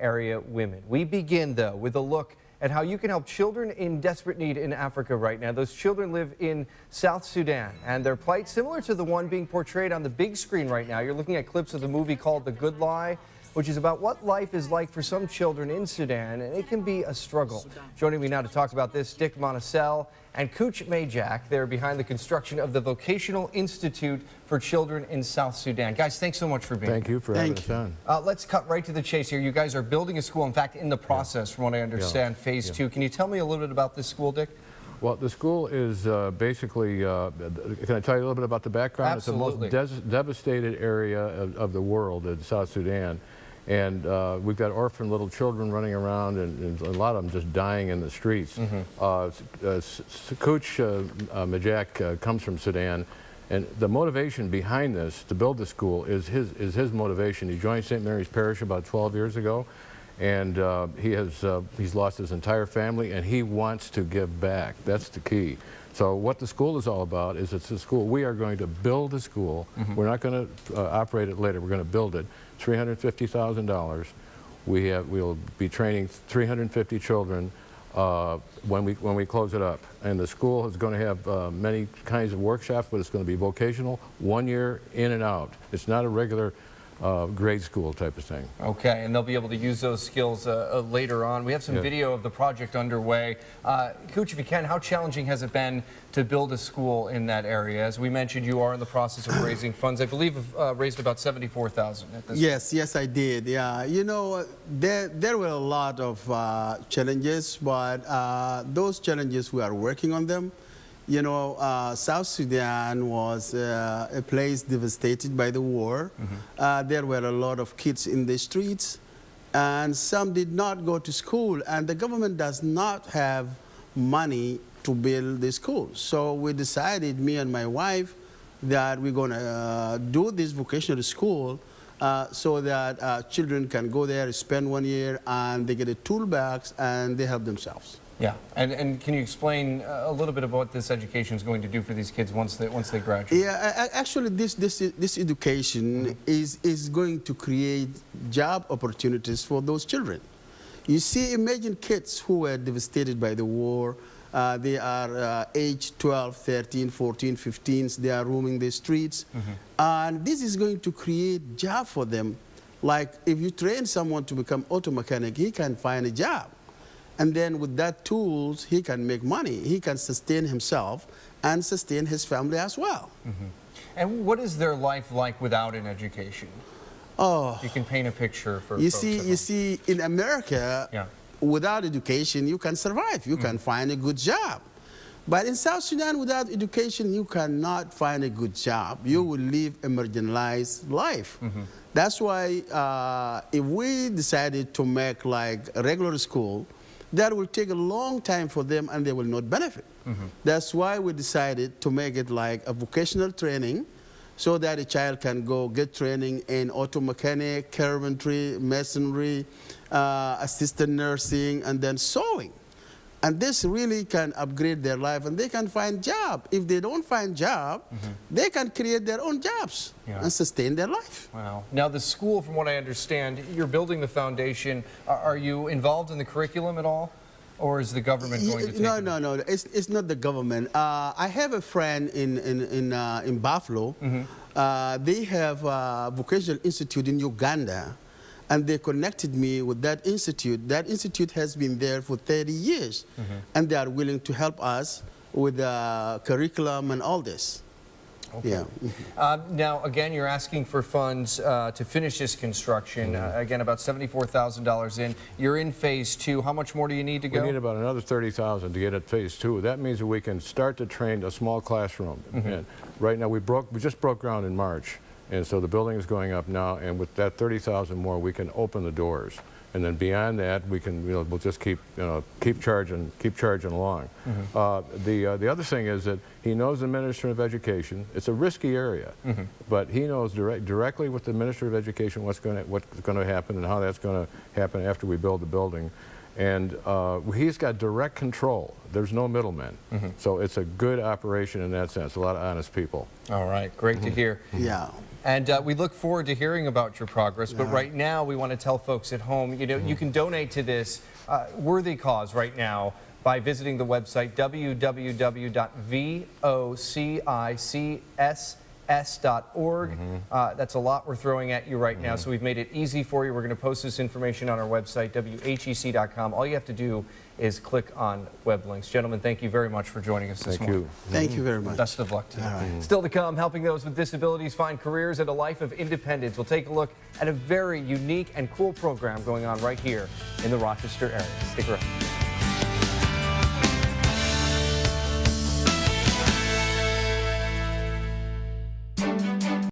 area women. We begin, though, with a look at how you can help children in desperate need in Africa right now. Those children live in South Sudan, and their plight similar to the one being portrayed on the big screen right now. You're looking at clips of the movie called The Good Lie, which is about what life is like for some children in Sudan, and it can be a struggle. Joining me now to talk about this, Dick Monticello and KUC Majok. They're behind the construction of the Vocational Institute for Children in South Sudan. Guys, thanks so much for being here. Thank you for having us on. Let's cut right to the chase here. You guys are building a school, in fact, in the process, from what I understand, phase 2. Can you tell me a little bit about this school, Dick? Well, the school is basically, can I tell you a little bit about the background? Absolutely. It's the most devastated area of the world, in South Sudan. And we've got orphan little children running around, and a lot of them just dying in the streets. KUC Majok comes from Sudan, and the motivation behind this, to build the school, is his motivation. He joined St. Mary's Parish about 12 years ago, and he's lost his entire family, and he wants to give back. That's the key. So what the school is all about is it's a school. We are going to build a school. We're not going to operate it later. We're going to build it. $350,000. We'll be training 350 children when we close it up. And the school is going to have many kinds of workshops, but it's going to be vocational, 1 year in and out. It's not a regular grade school type of thing. Okay, and they'll be able to use those skills later on. We have some video of the project underway. KUC, if you can, how challenging has it been to build a school in that area? As we mentioned, you are in the process of raising funds. I believe you've raised about $74,000 at this point. Yes, I did. Yeah, you know, there were a lot of challenges, but those challenges, we are working on them. You know, South Sudan was a place devastated by the war. There were a lot of kids in the streets, and some did not go to school, and the government does not have money to build the schools. So we decided, me and my wife, that we're going to do this vocational school so that children can go there, spend 1 year, and they get a toolbox, and they help themselves. Yeah, and can you explain a little bit about what this education is going to do for these kids once they graduate? Yeah, actually, this education is going to create job opportunities for those children. You see, imagine kids who were devastated by the war. They are age 12, 13, 14, 15. They are roaming the streets, and this is going to create job for them. Like if you train someone to become auto mechanic, he can find a job. And then with that tools, he can make money. He can sustain himself and sustain his family as well. And what is their life like without an education? Oh, you can paint a picture for you see, in America, without education, you can survive. You can find a good job. But in South Sudan, without education, you cannot find a good job. You will live a marginalized life. That's why if we decided to make like a regular school, that will take a long time for them, and they will not benefit. That's why we decided to make it like a vocational training, so that a child can go get training in auto mechanic, carpentry, masonry, assistant nursing, and then sewing. And this really can upgrade their life, and they can find job. If they don't find job, they can create their own jobs and sustain their life. Wow. Now the school, from what I understand, you're building the foundation. Are you involved in the curriculum at all? Or is the government going to take it? No. It's not the government. I have a friend in Buffalo. They have a vocational institute in Uganda. And they connected me with that institute. That institute has been there for 30 years. And they are willing to help us with the curriculum and all this. Okay. Yeah. Now, again, you're asking for funds to finish this construction. Again, about $74,000 in. You're in phase 2. How much more do you need to go? We need about another $30,000 to get at phase 2. That means that we can start to train a small classroom. And right now, we just broke ground in March. And so the building is going up now, and with that $30,000 more, we can open the doors. And then beyond that, we can, we'll just keep charging along. The other thing is that he knows the Minister of Education. It's a risky area, but he knows directly with the Minister of Education what's going to happen and how that's going to happen after we build the building. And he's got direct control. There's no middlemen. So it's a good operation in that sense. A lot of honest people. All right, great to hear. Yeah. And we look forward to hearing about your progress. But right now, we want to tell folks at home, you know, you can donate to this worthy cause right now by visiting the website www.VOCICSS.org. That's a lot we're throwing at you right now, so we've made it easy for you. We're going to post this information on our website, WHEC.com. All you have to do is click on web links. Gentlemen, thank you very much for joining us this morning. Thank you very much. Best of luck to you. Still to come, helping those with disabilities find careers and a life of independence. We'll take a look at a very unique and cool program going on right here in the Rochester area. Stick around.